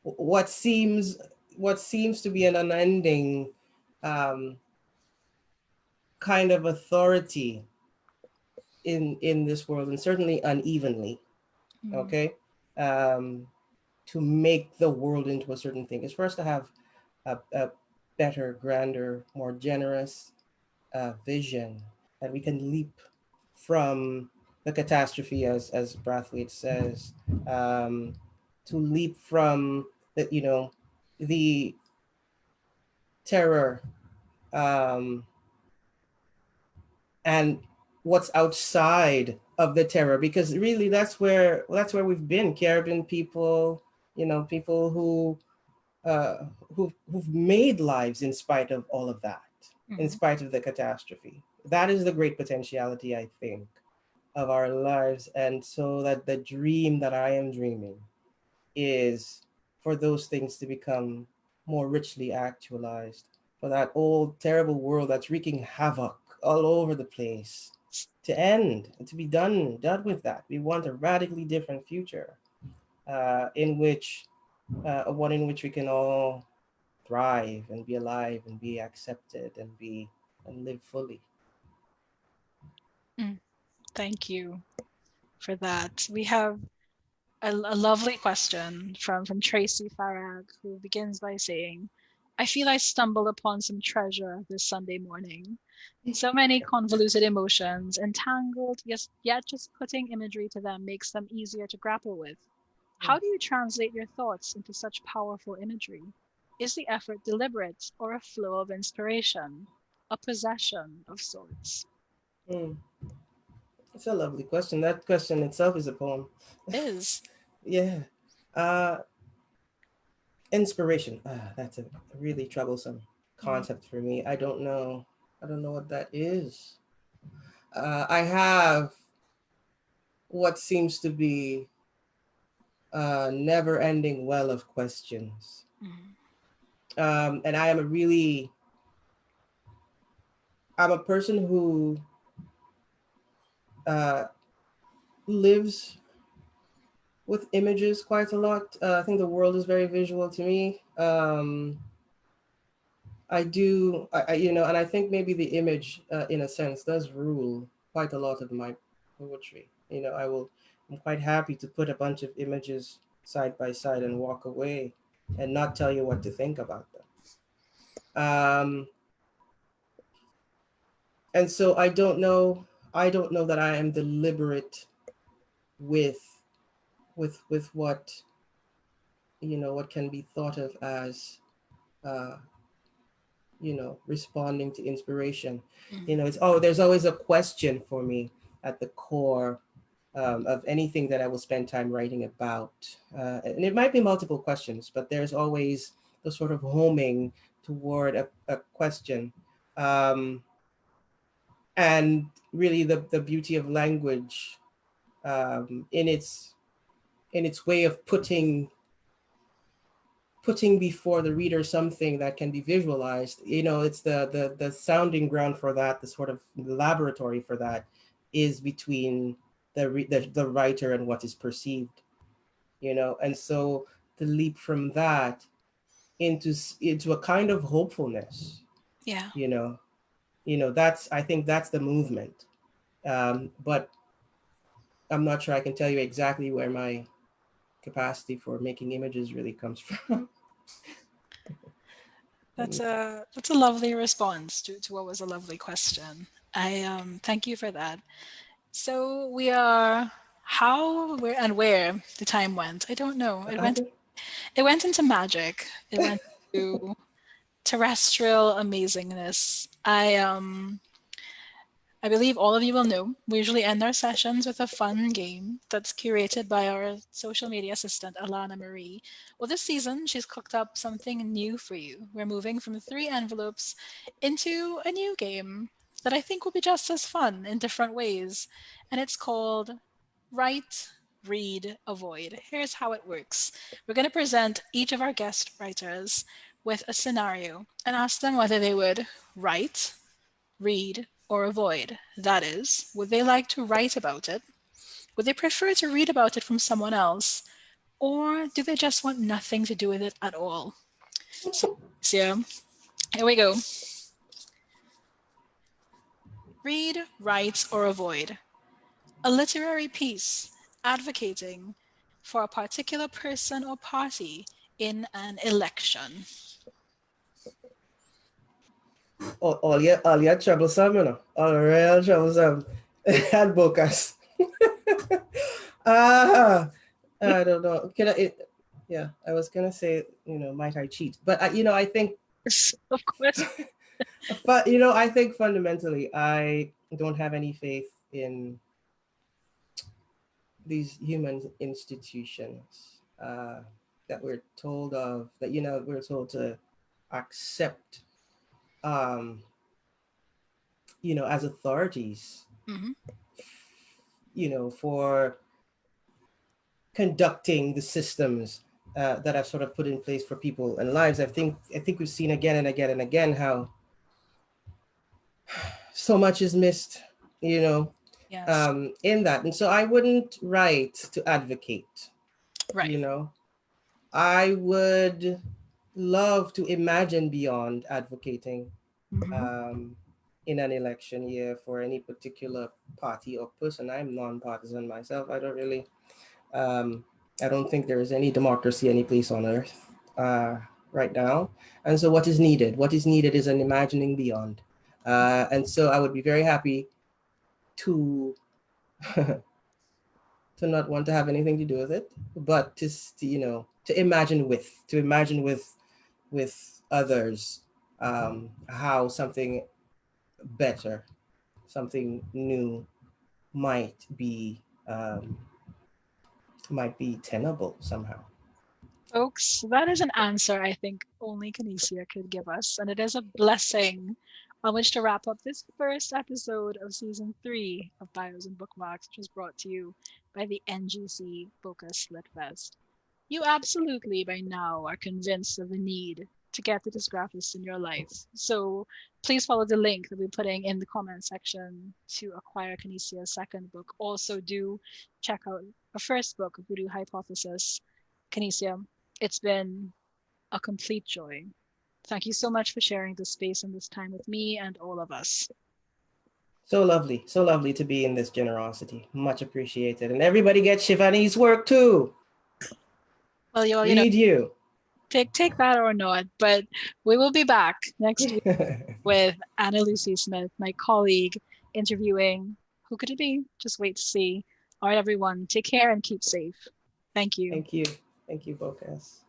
[SPEAKER 2] what seems what seems to be an unending, um, kind of authority in this world, and certainly unevenly.
[SPEAKER 1] Mm.
[SPEAKER 2] Okay, um, to make the world into a certain thing is for us to have a better, grander, more generous, vision, that we can leap from the catastrophe, as Brathwaite says, um, to leap from the terror, um, and what's outside of the terror, because really that's where we've been. Caribbean people, people who've made lives in spite of all of that. in
[SPEAKER 1] Mm,
[SPEAKER 2] spite of the catastrophe. That is the great potentiality, I think, of our lives. And so that the dream that I am dreaming is for those things to become more richly actualized, for that old terrible world that's wreaking havoc all over the place to end and to be done with that. We want a radically different future, in which one in which we can all thrive and be alive and be accepted and be and live fully.
[SPEAKER 1] mm. Thank you for that. We have a lovely question from Tracy Farag, who begins by saying, I feel I stumbled upon some treasure this Sunday morning. So many convoluted emotions, entangled, yet just putting imagery to them makes them easier to grapple with. How do you translate your thoughts into such powerful imagery? Is the effort deliberate or a flow of inspiration, a possession of sorts?
[SPEAKER 2] Mm, it's a lovely question. That question itself is a poem.
[SPEAKER 1] Is.
[SPEAKER 2] Yeah. Uh, Inspiration. That's a really troublesome
[SPEAKER 1] Mm,
[SPEAKER 2] concept for me. I don't know. I don't know what that is. I have what seems to be a never-ending well of questions,
[SPEAKER 1] mm,
[SPEAKER 2] and I am a really. I'm a person who uh, lives with images quite a lot. I think the world is very visual to me. I do, and I think maybe the image, in a sense, does rule quite a lot of my poetry. I'm quite happy to put a bunch of images side by side and walk away and not tell you what to think about them. Um, and so I don't know that I am deliberate with, with what, what can be thought of as, uh, responding to inspiration.
[SPEAKER 1] mm.
[SPEAKER 2] There's always a question for me at the core, of anything that I will spend time writing about. And it might be multiple questions, but there's always the sort of homing toward a question. Um, and really the beauty of language, in its way of putting before the reader something that can be visualized. It's the sounding ground for that, the sort of laboratory for that is between the writer and what is perceived. And so to leap from that into a kind of hopefulness,
[SPEAKER 1] Yeah.
[SPEAKER 2] you know that's, I think that's the movement. But I'm not sure I can tell you exactly where my capacity for making images really comes from.
[SPEAKER 1] That's a lovely response to what was a lovely question. I thank you for that. So we are how, where, and where the time went. I don't know. It
[SPEAKER 2] I
[SPEAKER 1] went.
[SPEAKER 2] don't.
[SPEAKER 1] It went into magic. It went to terrestrial amazingness. I believe all of you will know, we usually end our sessions with a fun game that's curated by our social media assistant, Alana Marie. Well, this season, she's cooked up something new for you. We're moving from three envelopes into a new game that I think will be just as fun in different ways. And it's called Write, Read, Avoid. Here's how it works. We're going to present each of our guest writers with a scenario and ask them whether they would write, read, or avoid. That is, would they like to write about it? Would they prefer to read about it from someone else? Or do they just want nothing to do with it at all? So, yeah, here we go. Read, write, or avoid. A literary piece advocating for a particular person or party in an election.
[SPEAKER 2] All you troublesome, all real troublesome. And Bocas. ah, I don't know. Yeah, I was gonna say, might I cheat? But I think,
[SPEAKER 1] Of course.
[SPEAKER 2] but I think fundamentally, I don't have any faith in these human institutions, that we're told of, that we're told to accept. Um, as authorities,
[SPEAKER 1] Mm-hmm.
[SPEAKER 2] for conducting the systems that I've sort of put in place for people and lives. I think we've seen again and again and again how so much is missed, you know,
[SPEAKER 1] Yes.
[SPEAKER 2] in that. And so I wouldn't write to advocate,
[SPEAKER 1] Right.
[SPEAKER 2] you know. I would love to imagine beyond advocating
[SPEAKER 1] Mm-hmm.
[SPEAKER 2] um, in an election year for any particular party or person. I'm nonpartisan myself. Um, I don't think there is any democracy any place on earth uh, right now. And so, what is needed? What is needed is an imagining beyond. And so, I would be very happy to to not want to have anything to do with it, but to imagine with others how something better, something new might be um, might be tenable somehow.
[SPEAKER 1] Folks, that is an answer I think only Canisia could give us, and it is a blessing on which to wrap up this first episode of season 3 of Bios and Bookmarks, which was brought to you by the NGC Bocas Lit Fest. You absolutely by now are convinced of the need to get the Dysgraphxst in your life. So please follow the link that we're putting in the comment section to acquire Canisia's second book. Also do check out her first book, Voodoo Hypothesis. Canisia, it's been a complete joy. Thank you so much for sharing this space and this time with me and all of us.
[SPEAKER 2] So lovely to be in this generosity. Much appreciated. And everybody get Shivani's work too.
[SPEAKER 1] Well,
[SPEAKER 2] We need you.
[SPEAKER 1] take that or not, but we will be back next week with Anna Lucy Smith, my colleague, interviewing who could it be? Just wait to see. All right, everyone, take care and keep safe. Thank you.
[SPEAKER 2] Thank you. Thank you, Bocas.